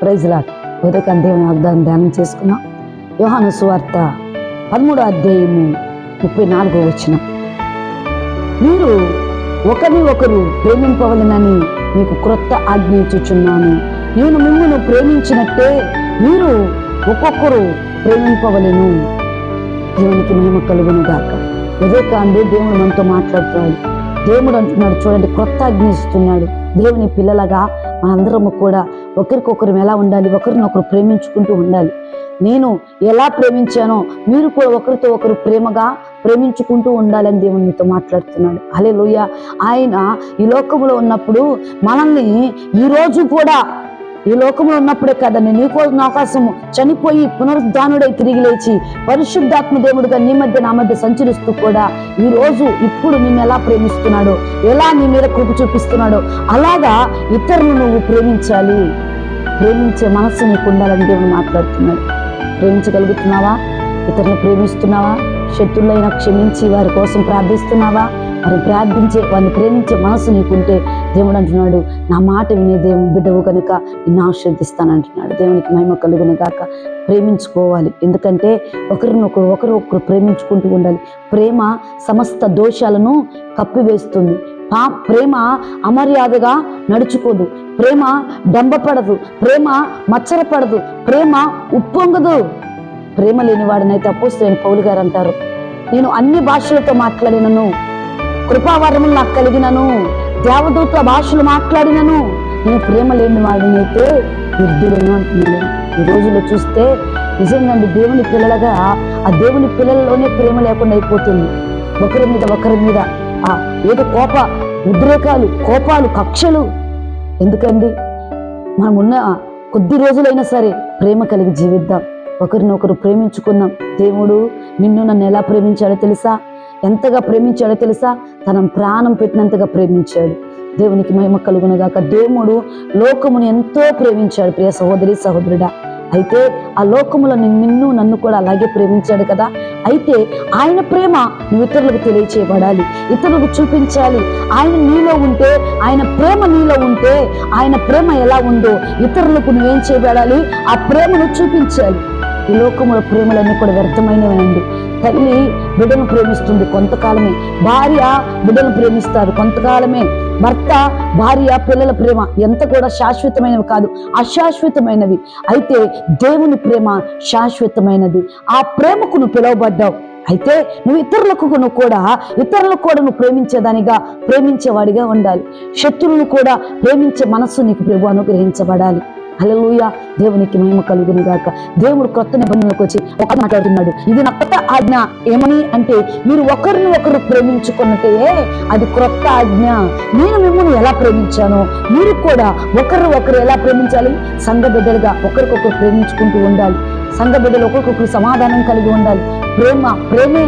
Praise lord. ఉదయకాలం దేవుని వాగ్దానం ధ్యానం చేసుకున్నాం. యోహాను సువార్త 13వ అధ్యాయము 34వ వచనం. మీరు ఒకరిని ఒకరు ప్రేమింపవలెనని మీకు క్రొత్త ఆజ్ఞ ఇచ్చుచున్నాను. నేను మిమ్మును ప్రేమించినట్టే మీరు ఒక్కొక్కరు ప్రేమింపవలెను. దేవునికి మహిమ కలుగును గాక. ఉదయకాండే దేవుడు మనతో మాట్లాడుతున్నాడు. దేవుడు అంటున్నాడు, చూడండి, క్రొత్త ఆజ్ఞ ఇస్తున్నాడు. దేవుని పిల్లలుగా మనందరము కూడా ఒకరికొకరు ఎలా ఉండాలి, ఒకరినొకరు ప్రేమించుకుంటూ ఉండాలి. నేను ఎలా ప్రేమించానో మీరు కూడా ఒకరితో ఒకరు ప్రేమగా ప్రేమించుకుంటూ ఉండాలని దేవుని మీతో మాట్లాడుతున్నాడు. హల్లెలూయా. ఆయన ఈ లోకంలో ఉన్నప్పుడు మనల్ని ఈ రోజు కూడా, ఈ లోకంలో ఉన్నప్పుడే కదండి, నీకోసం అవకాశము చనిపోయి పునరుద్ధానుడై తిరిగి లేచి పరిశుద్ధాత్మ దేవుడుగా నీ మధ్య నా మధ్య సంచరిస్తూ కూడా ఈ రోజు ఇప్పుడు నిన్ను ఎలా ప్రేమిస్తున్నాడో, ఎలా నీ మీద కృప చూపిస్తున్నాడో అలాగా ఇతరులను నువ్వు ప్రేమించాలి. ప్రేమించే మనస్సు నీకు ఉండాలని దేవుడు మాట్లాడుతున్నాడు. ప్రేమించగలుగుతున్నావా? ఇతరులను ప్రేమిస్తున్నావా? శత్రువులైనా క్షమించి వారి కోసం ప్రార్థిస్తున్నావా? వారిని ప్రేమించే మనసు నీకుంటే దేవుడు అంటున్నాడు, నా మాట వినే దేవుని బిడ్డవు కనుక నిన్ను ఆశీర్వదిస్తానంటున్నాడు. దేవునికి మహిమ కలుగును గాక. ప్రేమించుకోవాలి. ఎందుకంటే ఒకరు ప్రేమించుకుంటూ ఉండాలి. ప్రేమ సమస్త దోషాలను కప్పివేస్తుంది. ప్రేమ అమర్యాదగా నడుచుకోదు. ప్రేమ డంబపడదు. ప్రేమ మచ్చరపడదు. ప్రేమ ఉప్పొంగదు. ప్రేమ లేని వాడినైతే అపోస్తలుడైన పౌలు గారు అంటారు, నేను అన్ని భాషలతో మాట్లాడినను, కృపావరములు నాకు కలిగినను, దేవదూత భాషలు మాట్లాడినను, నేను ప్రేమ లేని వాడినైతే వృద్ధులను అంటున్నాను. ఈ రోజుల్లో చూస్తే నిజంగా దేవుని పిల్లలుగా ఆ దేవుని పిల్లలలోనే ప్రేమ లేకుండా అయిపోతుంది. ఒకరి మీద ఏదో ఉద్రేకాలు, కోపాలు, కక్షలు. ఎందుకండి? మనమున్న కొద్ది రోజులైనా సరే ప్రేమ కలిగి జీవిద్దాం. ఒకరినొకరు ప్రేమించుకున్నాం. దేవుడు నన్ను ఎలా ప్రేమించాడో తెలుసా? ఎంతగా ప్రేమించాడో తెలుసా? తన ప్రాణం పెట్టినంతగా ప్రేమించాడు. దేవునికి మహిమ కలుగును గాక. దేవుడు లోకమును ఎంతో ప్రేమించాడు. ప్రియ సహోదరి, సహోదరుడా, అయితే ఆ లోకములో నన్ను కూడా అలాగే ప్రేమించాడు కదా. అయితే ఆయన ప్రేమ నువ్వు ఇతరులకు తెలియచేయబడాలి, ఇతరులకు చూపించాలి. ఆయన నీలో ఉంటే, ఆయన ప్రేమ నీలో ఉంటే, ఆయన ప్రేమ ఎలా ఉందో ఇతరులకు నువ్వేం చేయబడాలి? ఆ ప్రేమను చూపించాలి. ఈ లోకంలో ప్రేమలన్నీ కూడా వ్యర్థమైనవండి. తల్లి బిడ్డను ప్రేమిస్తుంది కొంతకాలమే, భార్య బిడ్డను ప్రేమిస్తారు కొంతకాలమే, భర్త భార్య పిల్లల ప్రేమ ఎంత కూడా శాశ్వతమైనవి కాదు, అశాశ్వతమైనవి. అయితే దేవుని ప్రేమ శాశ్వతమైనది. ఆ ప్రేమకు నువ్వు పిలువబడ్డావు. అయితే నువ్వు ఇతరులకు నువ్వు ప్రేమించేదానిగా, ప్రేమించేవాడిగా ఉండాలి. శత్రువులను కూడా ప్రేమించే మనస్సు నీకు ప్రభు అనుగ్రహించబడాలి. హల్లెలూయా. దేవునికి మహిమ కలుగును గాక. దేవుడు కొత్త నిబంధనలకు వచ్చి ఒక మాట్లాడుతున్నాడు, ఇది నా కొత్త ఆజ్ఞ. ఏమని అంటే, మీరు ఒకరిని ఒకరు ప్రేమించుకున్నట్టే అది క్రొత్త ఆజ్ఞ. నేను మిమ్మల్ని ఎలా ప్రేమించానో మీరు కూడా ఒకరు ఎలా ప్రేమించాలి? సంఘ బిడ్డలుగా ఒకరికొకరు ప్రేమించుకుంటూ ఉండాలి. సంఘ బిడ్డలు ఒకరికొకరు సమాధానం కలిగి ఉండాలి. ప్రేమే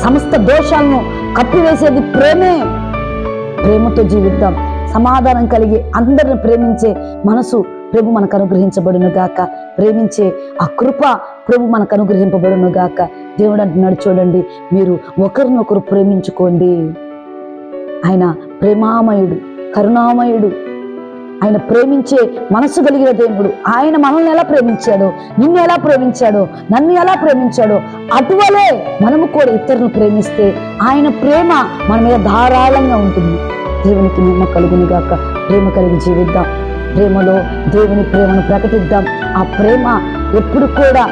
సమస్త దోషాలను కప్పివేసేది. ప్రేమతో జీవిద్దాం. సమాధానం కలిగి అందరిని ప్రేమించే మనసు ప్రభు మనకు అనుగ్రహించబడును గాక. ప్రేమించే ఆ కృప ప్రభు మనకు అనుగ్రహింపబడును గాక. దేవుడు అంటున్నాడు, చూడండి, మీరు ఒకరినొకరు ప్రేమించుకోండి. ఆయన ప్రేమామయుడు, కరుణామయుడు. ఆయన ప్రేమించే మనసు కలిగిన దేవుడు. ఆయన మనల్ని ఎలా ప్రేమించాడో, నిన్ను ఎలా ప్రేమించాడో, నన్ను ఎలా ప్రేమించాడో అటువలే మనము కూడా ఇతరులను ప్రేమిస్తే ఆయన ప్రేమ మన మీద ధారాళంగా ఉంటుంది. దేవునికి మహిమ కలుగును గాక. ప్రేమ కలిగి జీవిద్దాం. ప్రేమలో దేవుని ప్రేమను ప్రకటిద్దాం. ఆ ప్రేమ ఎప్పుడు కూడా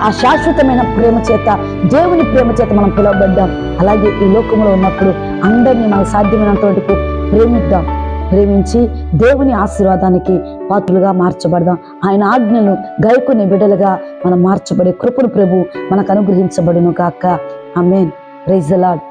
ఆ శాశ్వతమైన ప్రేమ చేత, దేవుని ప్రేమ చేత మనం పిలువబడ్డాం. అలాగే ఈ లోకంలో ఉన్నప్పుడు అందరినీ మనకు సాధ్యమైనంత వరకు ప్రేమిద్దాం. ప్రేమించి దేవుని ఆశీర్వాదానికి పాత్రులుగా మార్చబడదాం. ఆయన ఆజ్ఞలు గైకొనే బిడ్డలుగా మనం మార్చబడే కృపను ప్రభు మనకు అనుగ్రహించబడును గాక. ఆమేన్. Praise the lord.